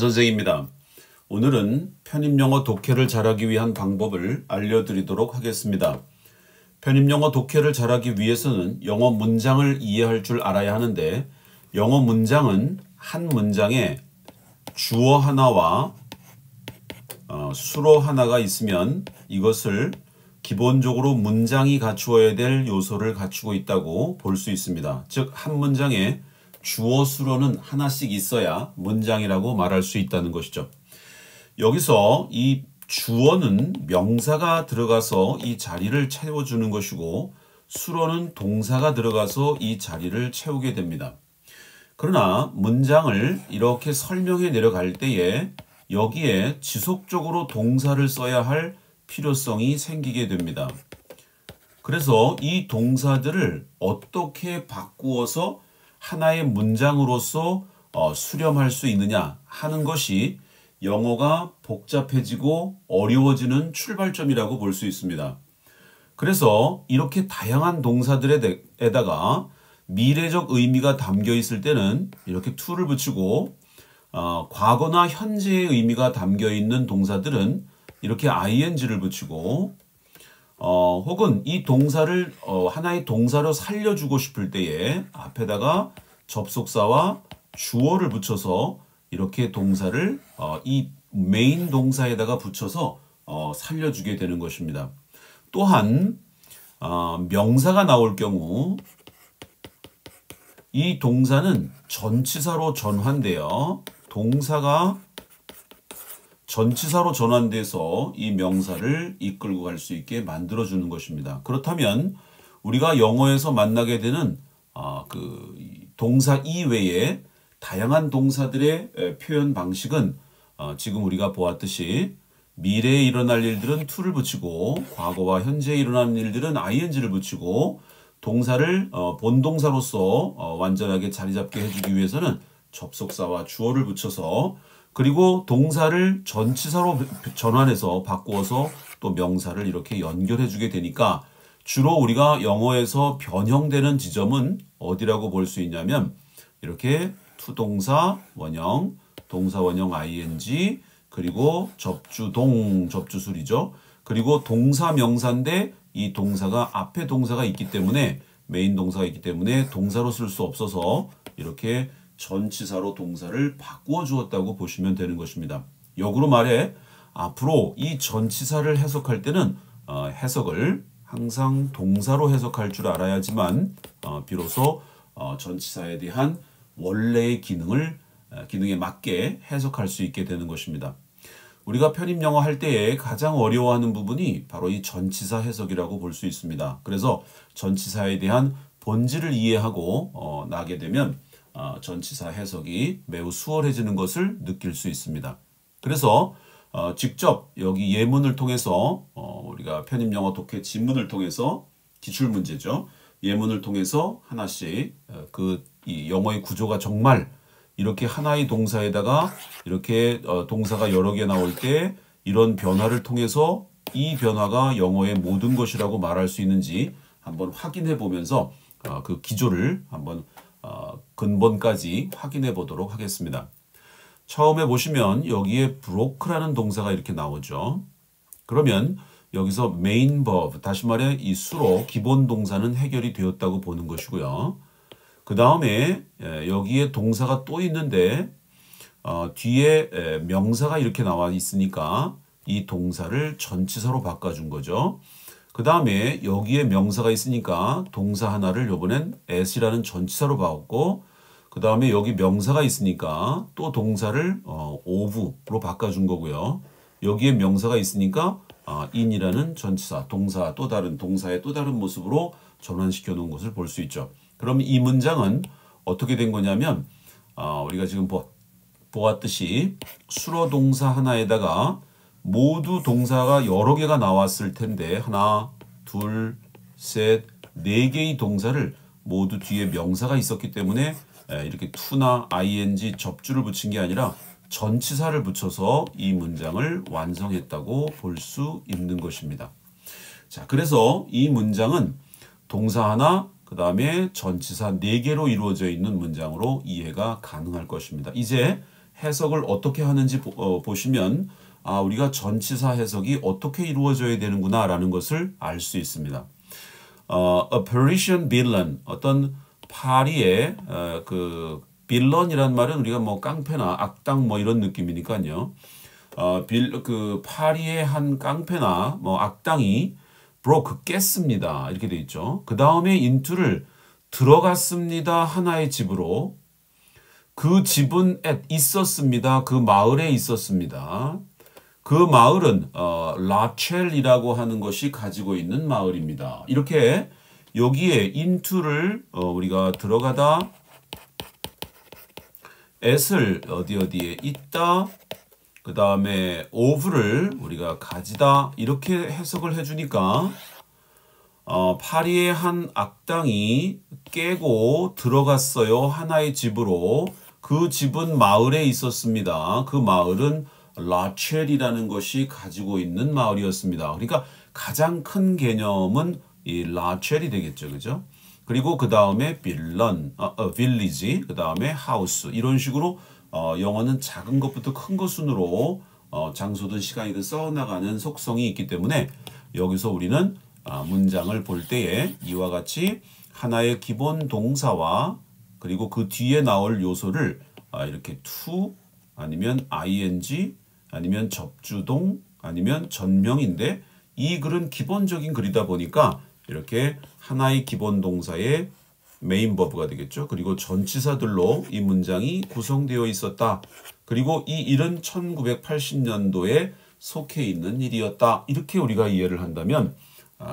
선생입니다. 오늘은 편입영어 독해를 잘하기 위한 방법을 알려드리도록 하겠습니다. 편입영어 독해를 잘하기 위해서는 영어 문장을 이해할 줄 알아야 하는데, 영어 문장은 한 문장에 주어 하나와 수로 하나가 있으면 이것을 기본적으로 문장이 갖추어야 될 요소를 갖추고 있다고 볼 수 있습니다. 즉, 한 문장에 주어 수로는 하나씩 있어야 문장이라고 말할 수 있다는 것이죠. 여기서 이 주어는 명사가 들어가서 이 자리를 채워주는 것이고, 수로는 동사가 들어가서 이 자리를 채우게 됩니다. 그러나 문장을 이렇게 설명해 내려갈 때에 여기에 지속적으로 동사를 써야 할 필요성이 생기게 됩니다. 그래서 이 동사들을 어떻게 바꾸어서 하나의 문장으로서 수렴할 수 있느냐 하는 것이 영어가 복잡해지고 어려워지는 출발점이라고 볼 수 있습니다. 그래서 이렇게 다양한 동사들에다가 미래적 의미가 담겨 있을 때는 이렇게 to를 붙이고, 과거나 현재의 의미가 담겨 있는 동사들은 이렇게 ing를 붙이고, 혹은 이 동사를 하나의 동사로 살려주고 싶을 때에 앞에다가 접속사와 주어를 붙여서 이렇게 동사를 이 메인 동사에다가 붙여서 살려주게 되는 것입니다. 또한 명사가 나올 경우 이 동사는 전치사로 전환되어 동사가 전치사로 전환돼서 이 명사를 이끌고 갈 수 있게 만들어주는 것입니다. 그렇다면 우리가 영어에서 만나게 되는 동사 이외에 다양한 동사들의 표현 방식은 지금 우리가 보았듯이 미래에 일어날 일들은 to를 붙이고, 과거와 현재에 일어나는 일들은 ing를 붙이고, 동사를 본동사로서 완전하게 자리 잡게 해주기 위해서는 접속사와 주어를 붙여서, 그리고 동사를 전치사로 전환해서 바꾸어서 또 명사를 이렇게 연결해 주게 되니까, 주로 우리가 영어에서 변형되는 지점은 어디라고 볼 수 있냐면 이렇게 투동사 원형, 동사 원형 ing, 그리고 접주술이죠. 그리고 동사 명사인데 이 동사가 앞에 동사가 있기 때문에, 메인 동사가 있기 때문에 동사로 쓸 수 없어서 이렇게 전치사로 동사를 바꾸어 주었다고 보시면 되는 것입니다. 역으로 말해 앞으로 이 전치사를 해석할 때는 해석을 항상 동사로 해석할 줄 알아야지만 비로소 전치사에 대한 원래의 기능에 맞게 해석할 수 있게 되는 것입니다. 우리가 편입영어 할 때에 가장 어려워하는 부분이 바로 이 전치사 해석이라고 볼 수 있습니다. 그래서 전치사에 대한 본질을 이해하고 나게 되면 전치사 해석이 매우 수월해지는 것을 느낄 수 있습니다. 그래서 직접 여기 예문을 통해서 우리가 편입영어 독해 지문을 통해서 기출문제죠. 예문을 통해서 하나씩 이 영어의 구조가 정말 이렇게 하나의 동사에다가 이렇게 동사가 여러 개 나올 때 이런 변화를 통해서 이 변화가 영어의 모든 것이라고 말할 수 있는지 한번 확인해 보면서 그 기조를 한번 근본까지 확인해 보도록 하겠습니다. 처음에 보시면 여기에 broke라는 동사가 이렇게 나오죠. 그러면 여기서 main verb, 다시 말해 이 수로 기본 동사는 해결이 되었다고 보는 것이고요. 그 다음에 여기에 동사가 또 있는데 뒤에 명사가 이렇게 나와 있으니까 이 동사를 전치사로 바꿔준 거죠. 그 다음에 여기에 명사가 있으니까 동사 하나를 이번엔 as이라는 전치사로 바꿨고, 그 다음에 여기 명사가 있으니까 또 동사를 of로 바꿔준 거고요. 여기에 명사가 있으니까 in이라는 전치사, 동사 또 다른 동사의 또 다른 모습으로 전환시켜 놓은 것을 볼 수 있죠. 그럼 이 문장은 어떻게 된 거냐면 우리가 지금 보았듯이 수로 동사 하나에다가 모두 동사가 여러 개가 나왔을 텐데, 하나, 둘, 셋, 네 개의 동사를 모두 뒤에 명사가 있었기 때문에 이렇게 to나 ing 접주를 붙인 게 아니라 전치사를 붙여서 이 문장을 완성했다고 볼 수 있는 것입니다. 자, 그래서 이 문장은 동사 하나, 그 다음에 전치사 4개로 이루어져 있는 문장으로 이해가 가능할 것입니다. 이제 해석을 어떻게 하는지 보시면 우리가 전치사 해석이 어떻게 이루어져야 되는구나라는 것을 알 수 있습니다. A Parisian villain, 어떤 파리의 그 빌런이란 말은 우리가 뭐 깡패나 악당 뭐 이런 느낌이니까요. 그 파리의 한 깡패나 뭐 악당이 broke 깼습니다. 이렇게 돼 있죠. 그 다음에 into를 들어갔습니다. 하나의 집으로. 그 집은 있었습니다. 그 마을에 있었습니다. 그 마을은 라첼이라고 하는 것이 가지고 있는 마을입니다. 이렇게 여기에 into를 우리가 들어가다, at을 어디에 있다, 그 다음에 of를 우리가 가지다 이렇게 해석을 해주니까 파리의 한 악당이 깨고 들어갔어요. 하나의 집으로. 그 집은 마을에 있었습니다. 그 마을은 라첼이라는 것이 가지고 있는 마을이었습니다. 그러니까 가장 큰 개념은 이 라첼이 되겠죠. 그죠? 그리고 그 다음에 빌런, 빌리지, 그 다음에 하우스 이런 식으로 영어는 작은 것부터 큰 것 순으로 장소든 시간이든 써나가는 속성이 있기 때문에 여기서 우리는 문장을 볼 때에 이와 같이 하나의 기본 동사와 그리고 그 뒤에 나올 요소를 이렇게 to 아니면 ing 아니면 접주동 아니면 전명인데 이 글은 기본적인 글이다 보니까 이렇게 하나의 기본 동사의 메인 버브가 되겠죠. 그리고 전치사들로 이 문장이 구성되어 있었다. 그리고 이 일은 1980년도에 속해 있는 일이었다. 이렇게 우리가 이해를 한다면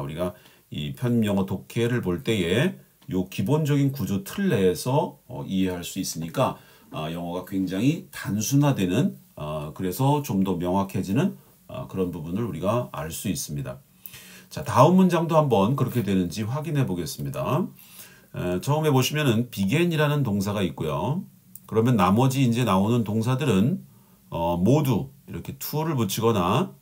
우리가 이 편입영어 독해를 볼 때에 요 기본적인 구조 틀 내에서 이해할 수 있으니까 영어가 굉장히 단순화되는 그래서 좀 더 명확해지는 그런 부분을 우리가 알 수 있습니다. 자, 다음 문장도 한번 그렇게 되는지 확인해 보겠습니다. 처음에 보시면은 began이라는 동사가 있고요. 그러면 나머지 이제 나오는 동사들은 모두 이렇게 to를 붙이거나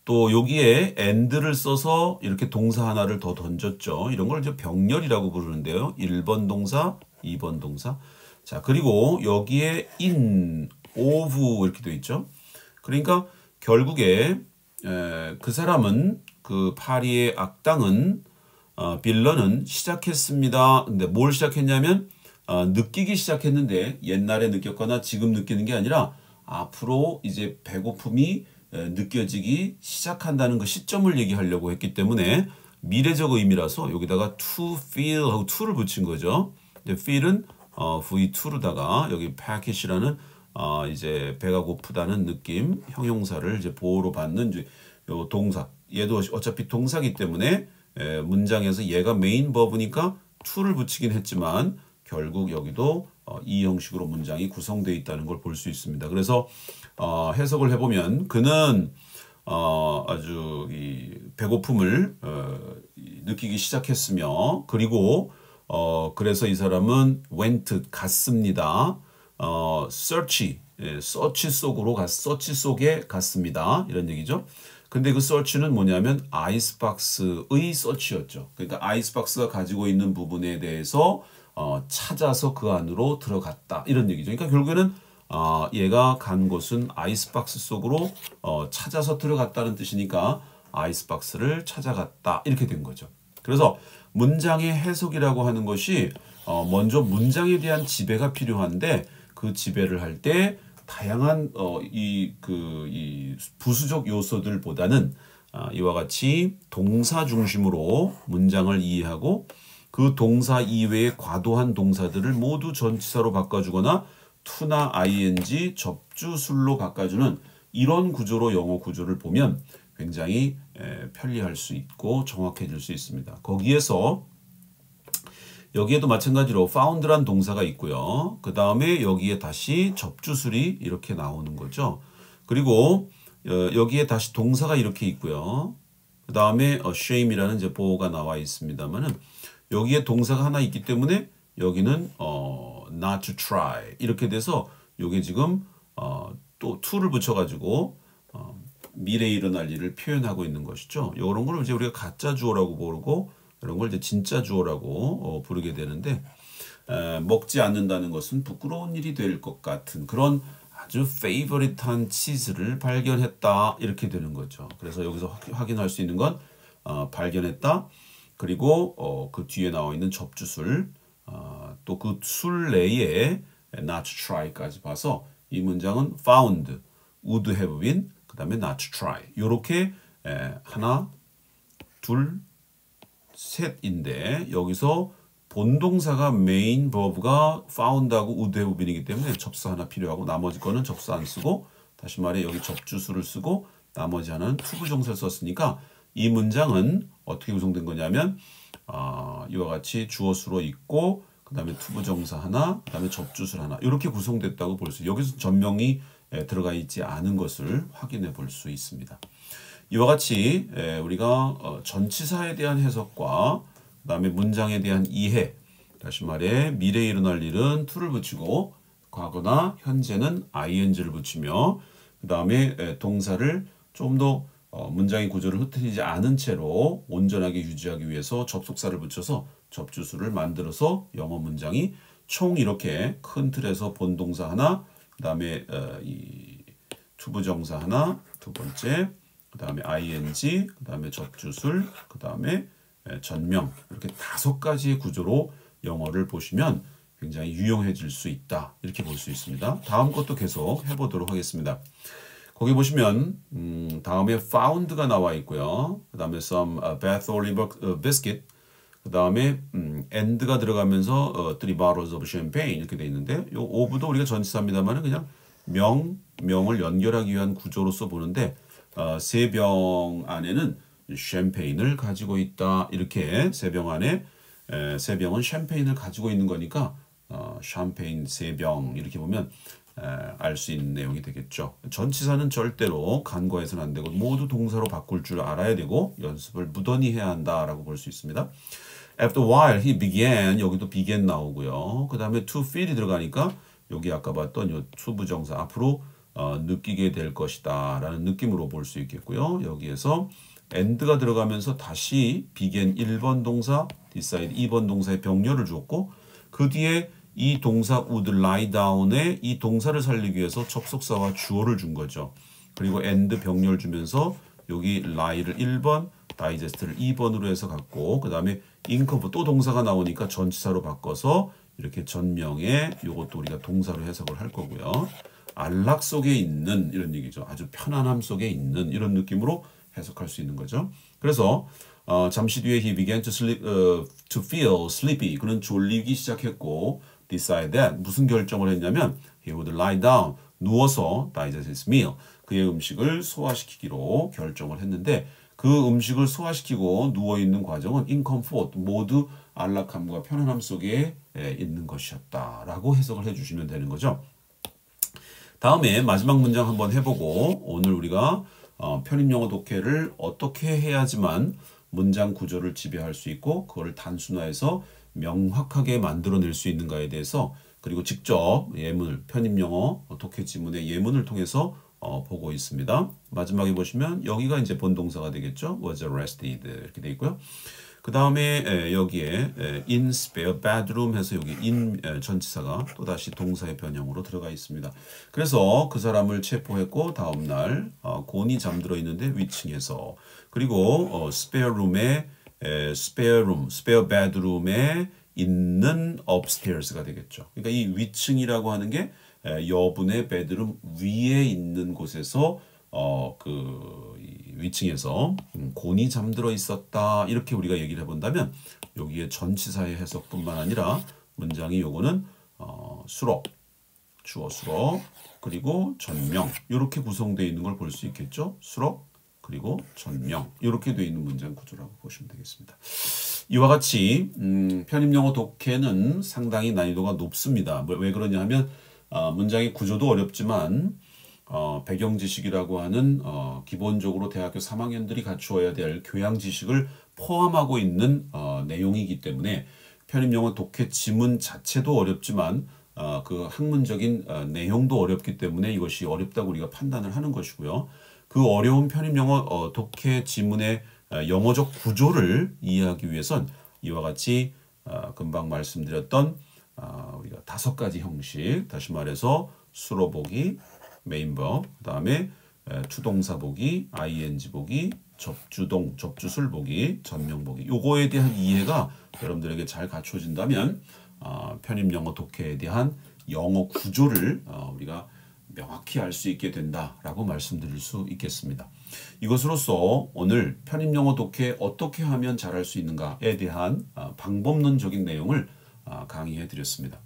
또 여기에 and를 써서 이렇게 동사 하나를 더 던졌죠. 이런 걸 이제 병렬이라고 부르는데요. 1번 동사, 2번 동사. 자, 그리고 여기에 in, of 이렇게 되어 있죠. 그러니까 결국에 그 사람은 그 파리의 악당은 빌런은 시작했습니다. 근데 뭘 시작했냐면 느끼기 시작했는데 옛날에 느꼈거나 지금 느끼는 게 아니라 앞으로 이제 배고픔이 느껴지기 시작한다는 그 시점을 얘기하려고 했기 때문에 미래적 의미라서 여기다가 to feel 하고 to를 붙인 거죠. feel은 V2로다가 여기 packet이라는 이제 배가 고프다는 느낌 형용사를 이제 보호로 받는 이제 요 동사. 얘도 어차피 동사기 때문에 문장에서 얘가 메인 버브니까 to를 붙이긴 했지만 결국 여기도 이 형식으로 문장이 구성되어 있다는 걸 볼 수 있습니다. 그래서 해석을 해보면 그는 아주 이 배고픔을 느끼기 시작했으며 그리고 그래서 이 사람은 went 갔습니다. search search 속에 갔습니다. 이런 얘기죠. 근데 그 search는 뭐냐면 아이스박스의 search였죠. 그러니까 아이스박스가 가지고 있는 부분에 대해서 찾아서 그 안으로 들어갔다. 이런 얘기죠. 그러니까 결국에는 얘가 간 곳은 아이스박스 속으로 찾아서 들어갔다는 뜻이니까 아이스박스를 찾아갔다. 이렇게 된 거죠. 그래서 문장의 해석이라고 하는 것이 먼저 문장에 대한 지배가 필요한데 그 지배를 할 때 다양한 이 부수적 요소들보다는 이와 같이 동사 중심으로 문장을 이해하고 그 동사 이외의 과도한 동사들을 모두 전치사로 바꿔주거나 to나 ing 접주술로 바꿔주는 이런 구조로 영어 구조를 보면 굉장히 편리할 수 있고 정확해질 수 있습니다. 거기에서 여기에도 마찬가지로 found란 동사가 있고요. 그 다음에 여기에 다시 접주술이 이렇게 나오는 거죠. 그리고 여기에 다시 동사가 이렇게 있고요. 그 다음에 shame이라는 이제 보호가 나와 있습니다만은 여기에 동사가 하나 있기 때문에 여기는 not to try 이렇게 돼서 요게 지금 또 to를 붙여가지고 미래에 일어날 일을 표현하고 있는 것이죠. 이런 걸 이제 우리가 가짜 주어라고 부르고 이런 걸 이제 진짜 주어라고 부르게 되는데 먹지 않는다는 것은 부끄러운 일이 될 것 같은 그런 아주 페이버릿한 치즈를 발견했다 이렇게 되는 거죠. 그래서 여기서 확인할 수 있는 건 발견했다. 그리고 그 뒤에 나와 있는 접주술 또 그 술 내에 not try까지 봐서 이 문장은 found, would have been, 그 다음에 not try 이렇게 하나, 둘, 셋인데 여기서 본동사가 메인 버브가 found하고 would have been이기 때문에 접수 하나 필요하고 나머지 거는 접수 안 쓰고 다시 말해 여기 접주수를 쓰고 나머지 하나는 투부정사를 썼으니까 이 문장은 어떻게 구성된 거냐면 이와 같이 주어수로 있고 그 다음에 투부정사 하나 그 다음에 접주술 하나 이렇게 구성됐다고 볼 수 있어요. 여기서 전명이 들어가 있지 않은 것을 확인해 볼 수 있습니다. 이와 같이 우리가 전치사에 대한 해석과 그 다음에 문장에 대한 이해 다시 말해 미래에 일어날 일은 to를 붙이고 과거나 현재는 ing를 붙이며 그 다음에 동사를 좀 더 문장의 구조를 흐트리지 않은 채로 온전하게 유지하기 위해서 접속사를 붙여서 접주수를 만들어서 영어 문장이 총 이렇게 큰 틀에서 본동사 하나 그 다음에 이 투부정사 하나 두 번째 그 다음에 ing 그 다음에 접주술 그 다음에 전명 이렇게 5가지의 구조로 영어를 보시면 굉장히 유용해질 수 있다 이렇게 볼 수 있습니다. 다음 것도 계속 해보도록 하겠습니다. 거기 보시면 다음에 found가 나와 있고요. 그 다음에 some Bath Oliver biscuit 그 다음에 and가 들어가면서 3 bottles of champagne 이렇게 돼 있는데 요 of도 우리가 전치사입니다만 그냥 명을 연결하기 위한 구조로서 보는데 세 병 안에는 샴페인을 가지고 있다 이렇게 세 병 안에 세 병은 샴페인을 가지고 있는 거니까 샴페인 세 병 이렇게 보면 알 수 있는 내용이 되겠죠. 전치사는 절대로 간과해서는 안 되고 모두 동사로 바꿀 줄 알아야 되고 연습을 무던히 해야 한다라고 볼 수 있습니다. After a while he began 여기도 began 나오고요. 그 다음에 to feel이 들어가니까 여기 아까 봤던 요 투부정사 앞으로 느끼게 될 것이다 라는 느낌으로 볼 수 있겠고요. 여기에서 and가 들어가면서 다시 began 1번 동사 decide 2번 동사의 병렬을 주었고 그 뒤에 이 동사 would lie down에 이 동사를 살리기 위해서 접속사와 주어를 준 거죠. 그리고 and 병렬 주면서 여기 lie를 1번, digest를 2번으로 해서 갖고 그 다음에 income 또 동사가 나오니까 전치사로 바꿔서 이렇게 전명에 이것도 우리가 동사로 해석을 할 거고요. 안락 속에 있는 이런 얘기죠. 아주 편안함 속에 있는 이런 느낌으로 해석할 수 있는 거죠. 그래서 잠시 뒤에 he began to feel sleepy. 그는 졸리기 시작했고 decide that 무슨 결정을 했냐면 he would lie down 누워서 digest his meal 그의 음식을 소화시키기로 결정을 했는데 그 음식을 소화시키고 누워있는 과정은 in comfort 모두 안락함과 편안함 속에 있는 것이었다라고 해석을 해주시면 되는 거죠. 다음에 마지막 문장 한번 해보고 오늘 우리가 편입영어 독해를 어떻게 해야지만 문장 구조를 지배할 수 있고 그걸 단순화해서 명확하게 만들어낼 수 있는가에 대해서 그리고 직접 예문을 편입영어 독해 지문의 예문을 통해서 보고 있습니다. 마지막에 보시면 여기가 이제 본동사가 되겠죠. was arrested 이렇게 돼 있고요. 그 다음에 여기에 in spare bedroom 해서 여기 in 전치사가 또다시 동사의 변형으로 들어가 있습니다. 그래서 그 사람을 체포했고 다음날 곤이 잠들어 있는데 위층에서 그리고 spare room에 spare bedroom에 있는 upstairs가 되겠죠. 그러니까 이 위층이라고 하는 게 여분의 베드룸 위에 있는 곳에서 위층에서 곤이 잠들어 있었다 이렇게 우리가 얘기를 해본다면 여기에 전치사의 해석뿐만 아니라 문장이 요거는 수록, 주어 수록 그리고 전명 이렇게 구성되어 있는 걸 볼 수 있겠죠. 수록 그리고 전명 이렇게 되어 있는 문장 구조라고 보시면 되겠습니다. 이와 같이 편입영어 독해는 상당히 난이도가 높습니다. 왜 그러냐 하면 문장의 구조도 어렵지만 배경 지식이라고 하는 기본적으로 대학교 3학년들이 갖추어야 될 교양 지식을 포함하고 있는 내용이기 때문에 편입영어 독해 지문 자체도 어렵지만 그 학문적인 내용도 어렵기 때문에 이것이 어렵다고 우리가 판단을 하는 것이고요. 그 어려운 편입영어 독해 지문의 영어적 구조를 이해하기 위해선 이와 같이 금방 말씀드렸던 우리가 5가지 형식, 다시 말해서 수로 보기, 메인 버, 그다음에 투동사 보기, ing 보기, 접주동, 접주술 보기, 전명 보기. 요거에 대한 이해가 여러분들에게 잘 갖춰진다면 편입 영어 독해에 대한 영어 구조를 우리가 명확히 알 수 있게 된다라고 말씀드릴 수 있겠습니다. 이것으로써 오늘 편입 영어 독해 어떻게 하면 잘할 수 있는가에 대한 방법론적인 내용을 강의해 드렸습니다.